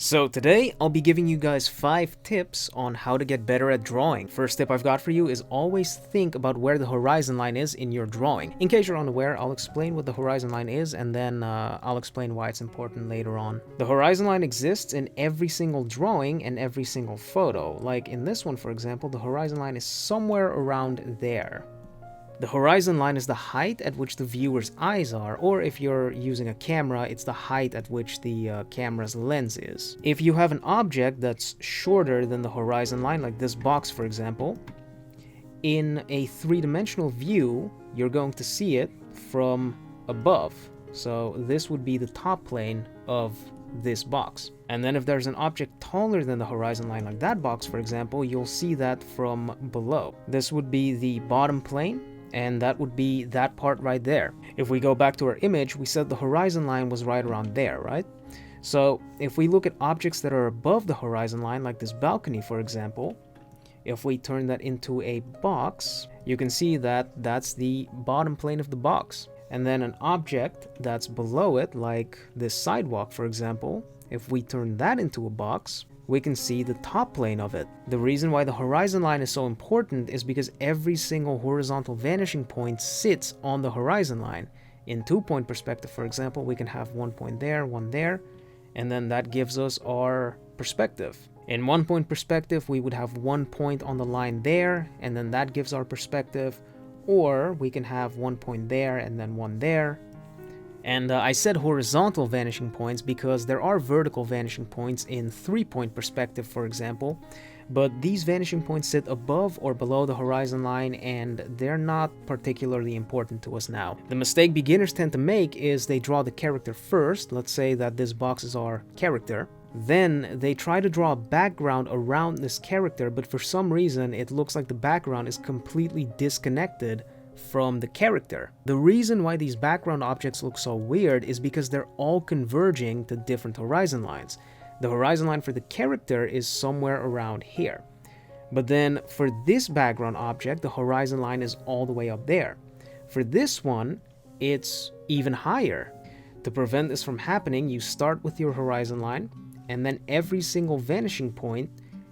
So today, I'll be giving you guys 5 tips on how to get better at drawing. First tip I've got for you is always think about where the horizon line is in your drawing. In case you're unaware, I'll explain what the horizon line is and then I'll explain why it's important later on. The horizon line exists in every single drawing and every single photo. Like in this one, for example, the horizon line is somewhere around there. The horizon line is the height at which the viewer's eyes are, or if you're using a camera, it's the height at which the camera's lens is. If you have an object that's shorter than the horizon line, like this box for example, in a three-dimensional view, you're going to see it from above. So this would be the top plane of this box. And then if there's an object taller than the horizon line, like that box for example, you'll see that from below. This would be the bottom plane, and that would be that part right there. If we go back to our image, we said the horizon line was right around there, right? So if we look at objects that are above the horizon line, like this balcony for example, if we turn that into a box, you can see that that's the bottom plane of the box. And then an object that's below it, like this sidewalk for example, if we turn that into a box, we can see the top plane of it. The reason why the horizon line is so important is because every single horizontal vanishing point sits on the horizon line. In 2-point perspective, for example, we can have 1 point there, 1 there, and then that gives us our perspective. In 1-point perspective, we would have 1 point on the line there, and then that gives our perspective, or we can have 1 point there and then 1 there. And I said horizontal vanishing points because there are vertical vanishing points in 3-point perspective, for example, but these vanishing points sit above or below the horizon line and they're not particularly important to us now. The mistake beginners tend to make is they draw the character first. Let's say that this box is our character. Then they try to draw a background around this character, but for some reason it looks like the background is completely disconnected from the character. The reason why these background objects look so weird is because they're all converging to different horizon lines. The horizon line for the character is somewhere around here. But then for this background object, the horizon line is all the way up there. For this one, it's even higher. To prevent this from happening, you start with your horizon line, and then every single vanishing point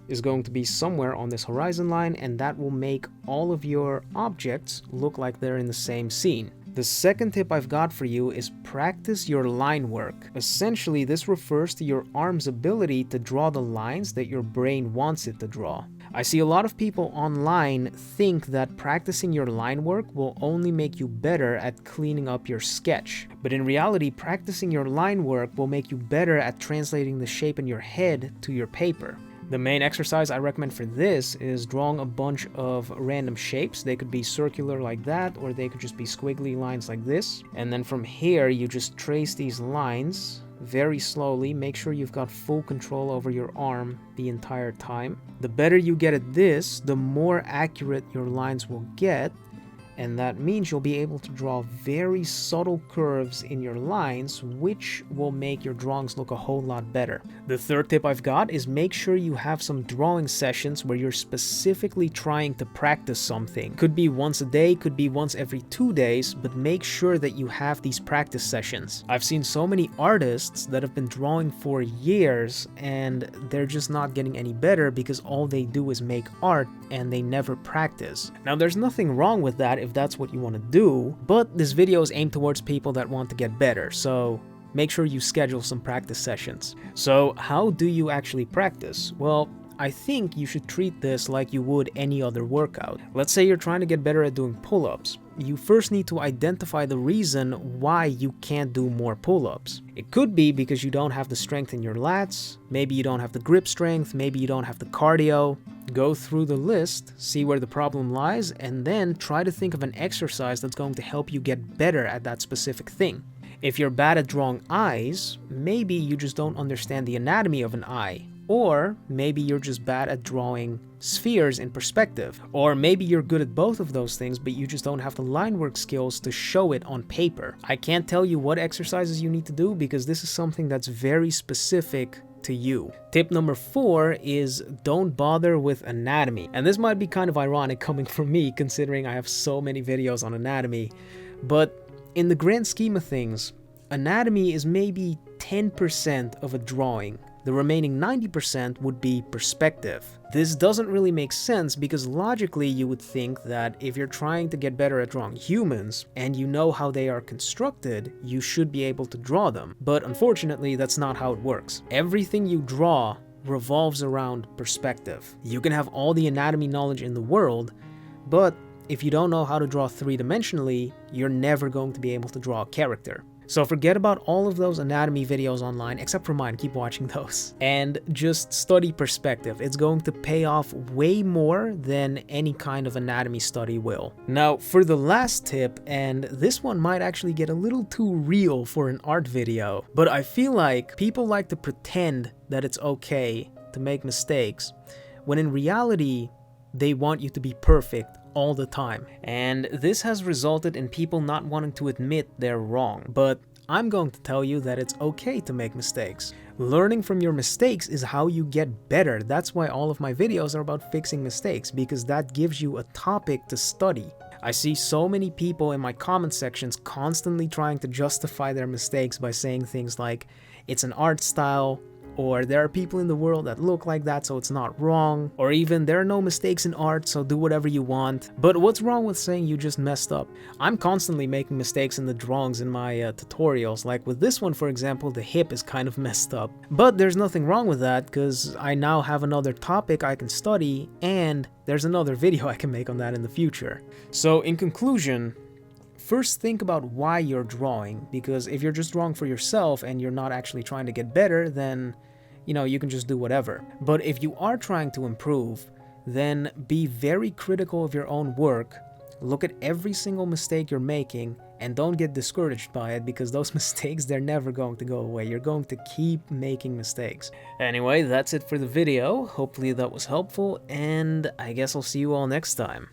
is going to be somewhere on this horizon line, and that will make all of your objects look like they're in the same scene. The second tip I've got for you is practice your line work. Essentially, this refers to your arm's ability to draw the lines that your brain wants it to draw. I see a lot of people online think that practicing your line work will only make you better at cleaning up your sketch. But in reality, practicing your line work will make you better at translating the shape in your head to your paper. The main exercise I recommend for this is drawing a bunch of random shapes. They could be circular like that, or they could just be squiggly lines like this. And then from here, you just trace these lines very slowly. Make sure you've got full control over your arm the entire time. The better you get at this, the more accurate your lines will get. And that means you'll be able to draw very subtle curves in your lines, which will make your drawings look a whole lot better. The third tip I've got is make sure you have some drawing sessions where you're specifically trying to practice something. Could be once a day, could be once every 2 days, but make sure that you have these practice sessions. I've seen so many artists that have been drawing for years and they're just not getting any better because all they do is make art and they never practice. Now there's nothing wrong with that if that's what you want to do, but this video is aimed towards people that want to get better, so make sure you schedule some practice sessions. So how do you actually practice? Well, I think you should treat this like you would any other workout. Let's say you're trying to get better at doing pull-ups. You first need to identify the reason why you can't do more pull-ups. It could be because you don't have the strength in your lats, maybe you don't have the grip strength, maybe you don't have the cardio. Go through the list, see where the problem lies, and then try to think of an exercise that's going to help you get better at that specific thing. If you're bad at drawing eyes, maybe you just don't understand the anatomy of an eye. Or maybe you're just bad at drawing spheres in perspective. Or maybe you're good at both of those things, but you just don't have the line work skills to show it on paper. I can't tell you what exercises you need to do because this is something that's very specific to you. Tip number 4 is don't bother with anatomy. And this might be kind of ironic coming from me considering I have so many videos on anatomy, but in the grand scheme of things, anatomy is maybe 10% of a drawing. The remaining 90% would be perspective. This doesn't really make sense because logically you would think that if you're trying to get better at drawing humans and you know how they are constructed, you should be able to draw them. But unfortunately, that's not how it works. Everything you draw revolves around perspective. You can have all the anatomy knowledge in the world, but if you don't know how to draw three-dimensionally, you're never going to be able to draw a character. So forget about all of those anatomy videos online, except for mine, keep watching those. And just study perspective. It's going to pay off way more than any kind of anatomy study will. Now, for the last tip, and this one might actually get a little too real for an art video, but I feel like people like to pretend that it's okay to make mistakes, when in reality, they want you to be perfect all the time. And this has resulted in people not wanting to admit they're wrong. But I'm going to tell you that it's okay to make mistakes. Learning from your mistakes is how you get better. That's why all of my videos are about fixing mistakes, because that gives you a topic to study. I see so many people in my comment sections constantly trying to justify their mistakes by saying things like, it's an art style, or there are people in the world that look like that, so it's not wrong, or even there are no mistakes in art, so do whatever you want. But what's wrong with saying you just messed up? I'm constantly making mistakes in the drawings in my tutorials. Like with this one, for example, the hip is kind of messed up. But there's nothing wrong with that, because I now have another topic I can study, and there's another video I can make on that in the future. So in conclusion, first think about why you're drawing, because if you're just drawing for yourself and you're not actually trying to get better, then you can just do whatever. But if you are trying to improve, then be very critical of your own work. Look at every single mistake you're making and don't get discouraged by it, because those mistakes, they're never going to go away. You're going to keep making mistakes. Anyway, that's it for the video. Hopefully that was helpful, and I guess I'll see you all next time.